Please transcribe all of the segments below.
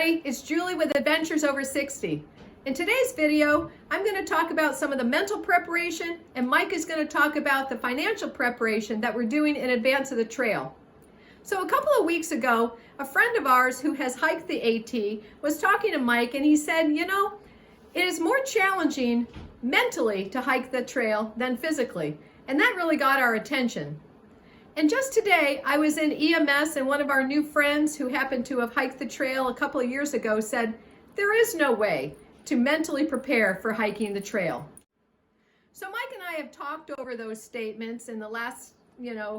everybody, it's Julie with Adventures Over 60. In today's video, I'm going to talk about some of the mental preparation, and Mike is going to talk about the financial preparation that we're doing in advance of the trail. So a couple of weeks ago, a friend of ours who has hiked the AT was talking to Mike, and he said, you know, it is more challenging mentally to hike the trail than physically, and that really got our attention. And just today, I was in EMS, and one of our new friends who happened to have hiked the trail a couple of years ago said, there is no way to mentally prepare for hiking the trail. So Mike and I have talked over those statements in the last,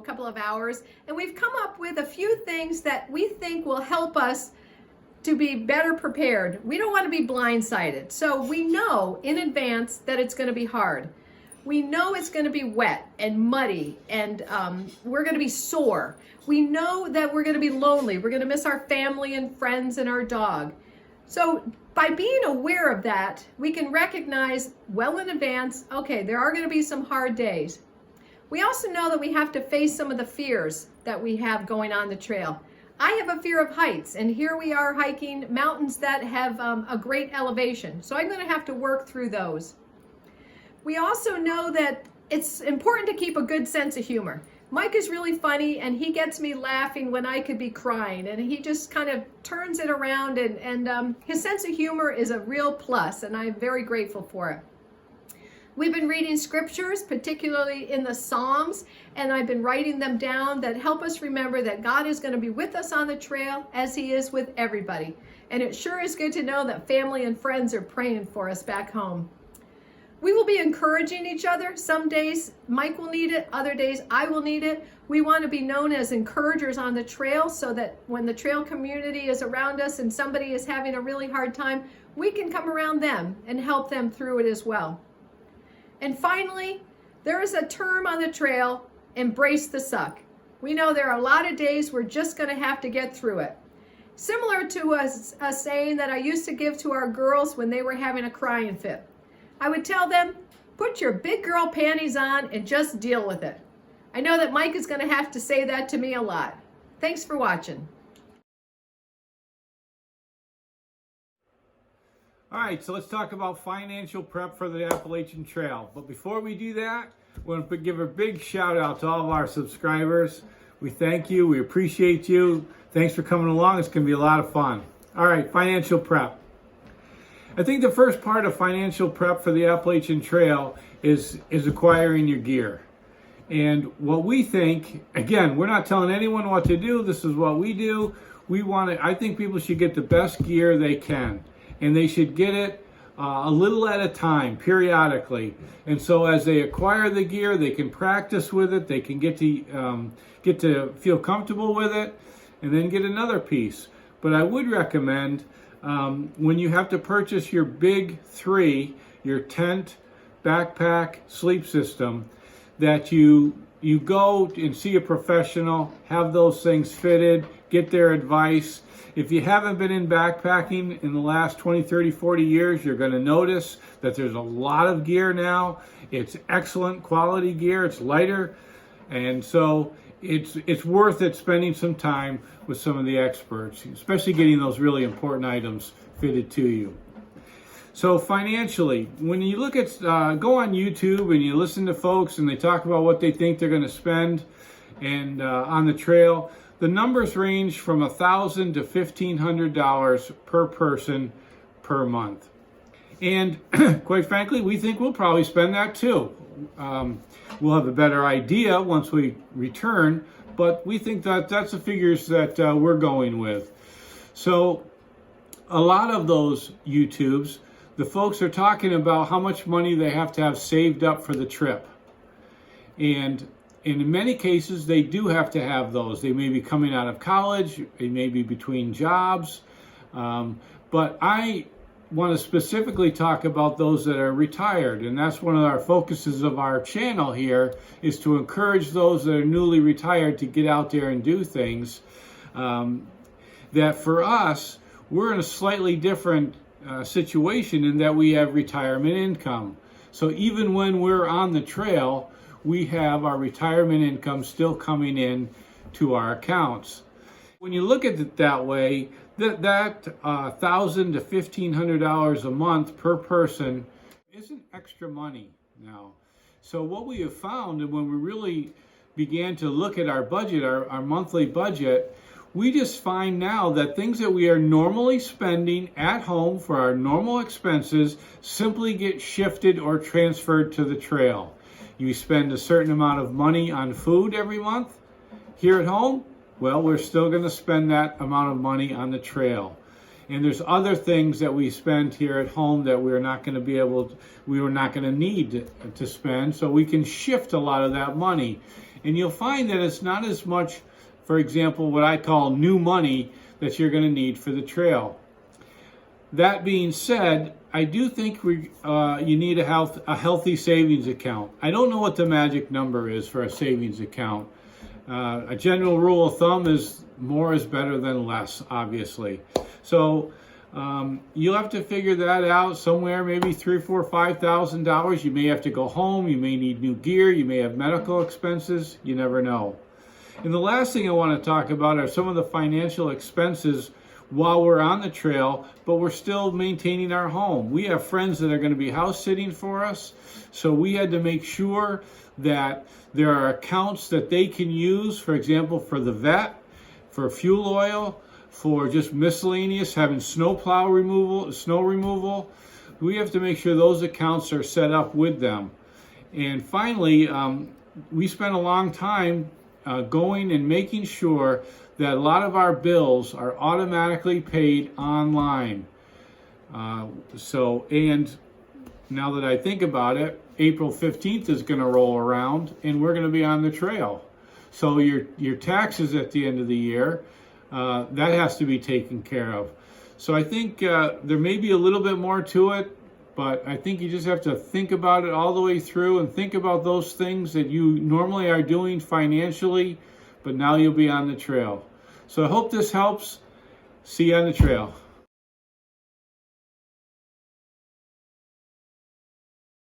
couple of hours, and we've come up with a few things that we think will help us to be better prepared. We don't want to be blindsided. So we know in advance that it's going to be hard. We know it's going to be wet and muddy, and we're going to be sore. We know that we're going to be lonely. We're going to miss our family and friends and our dog. So by being aware of that, we can recognize well in advance, okay, there are going to be some hard days. We also know that we have to face some of the fears that we have going on the trail. I have a fear of heights, and here we are hiking mountains that have a great elevation. So I'm going to have to work through those. We also know that it's important to keep a good sense of humor. Mike is really funny, and he gets me laughing when I could be crying, and he just kind of turns it around, and his sense of humor is a real plus, and I'm very grateful for it. We've been reading scriptures, particularly in the Psalms, and I've been writing them down that help us remember that God is going to be with us on the trail as he is with everybody. And it sure is good to know that family and friends are praying for us back home. We will be encouraging each other. Some days Mike will need it, other days I will need it. We want to be known as encouragers on the trail so that when the trail community is around us and somebody is having a really hard time, we can come around them and help them through it as well. And finally, there is a term on the trail, embrace the suck. We know there are a lot of days we're just going to have to get through it. Similar to a saying that I used to give to our girls when they were having a crying fit. I would tell them, put your big girl panties on and just deal with it. I know that Mike is going to have to say that to me a lot. Thanks for watching. All right, so let's talk about financial prep for the Appalachian Trail. But before we do that, I want to give a big shout out to all of our subscribers. We thank you. We appreciate you. Thanks for coming along. It's going to be a lot of fun. All right, financial prep. I think the first part of financial prep for the Appalachian Trail is acquiring your gear. And what we think, again, we're not telling anyone what to do. This is what we do. I think people should get the best gear they can. And they should get it a little at a time, periodically. And so as they acquire the gear, they can practice with it. They can get to feel comfortable with it, and then get another piece. But I would recommend when you have to purchase your big three, your tent, backpack, sleep system, that you go and see a professional, have those things fitted, get their advice. If you haven't been in backpacking in the last 20, 30, 40 years, you're going to notice that there's a lot of gear now. It's excellent quality gear. It's lighter. And so it's worth it spending some time with some of the experts, especially getting those really important items fitted to you. So financially, when you look at, go on YouTube and you listen to folks and they talk about what they think they're going to spend and on the trail, the numbers range from $1,000 to $1,500 per person per month. And quite frankly, we think we'll probably spend that too. We'll have a better idea once we return, but we think that that's the figures that we're going with. So a lot of those YouTubes, the folks are talking about how much money they have to have saved up for the trip. And in many cases, they do have to have those. They may be coming out of college, they may be between jobs, but I want to specifically talk about those that are retired, and that's one of our focuses of our channel here, is to encourage those that are newly retired to get out there and do things. That for us, we're in a slightly different situation in that we have retirement income. So even when we're on the trail, we have our retirement income still coming in to our accounts. When you look at it that way, that $1,000 to $1,500 a month per person isn't extra money now. So what we have found, and when we really began to look at our budget, our monthly budget, we just find now that things that we are normally spending at home for our normal expenses simply get shifted or transferred to the trail. You spend a certain amount of money on food every month here at home, well, we're still going to spend that amount of money on the trail. And there's other things that we spend here at home that we're not going to need to spend, so we can shift a lot of that money. And you'll find that it's not as much, for example, what I call new money that you're going to need for the trail. That being said, I do think you need a healthy savings account. I don't know what the magic number is for a savings account. A general rule of thumb is more is better than less, obviously. So you'll have to figure that out somewhere, maybe $3,000, $4,000, $5,000. You may have to go home. You may need new gear. You may have medical expenses. You never know. And the last thing I want to talk about are some of the financial expenses while we're on the trail, but we're still maintaining our home. We have friends that are going to be house sitting for us, so we had to make sure that there are accounts that they can use, for example, for the vet, for fuel oil, for just miscellaneous, having snow removal. We have to make sure those accounts are set up with them. And finally, we spent a long time going and making sure that a lot of our bills are automatically paid online. And now that I think about it, April 15th is going to roll around and we're going to be on the trail. So your taxes at the end of the year, that has to be taken care of. So I think there may be a little bit more to it, but I think you just have to think about it all the way through and think about those things that you normally are doing financially, but now you'll be on the trail. So I hope this helps. See you on the trail.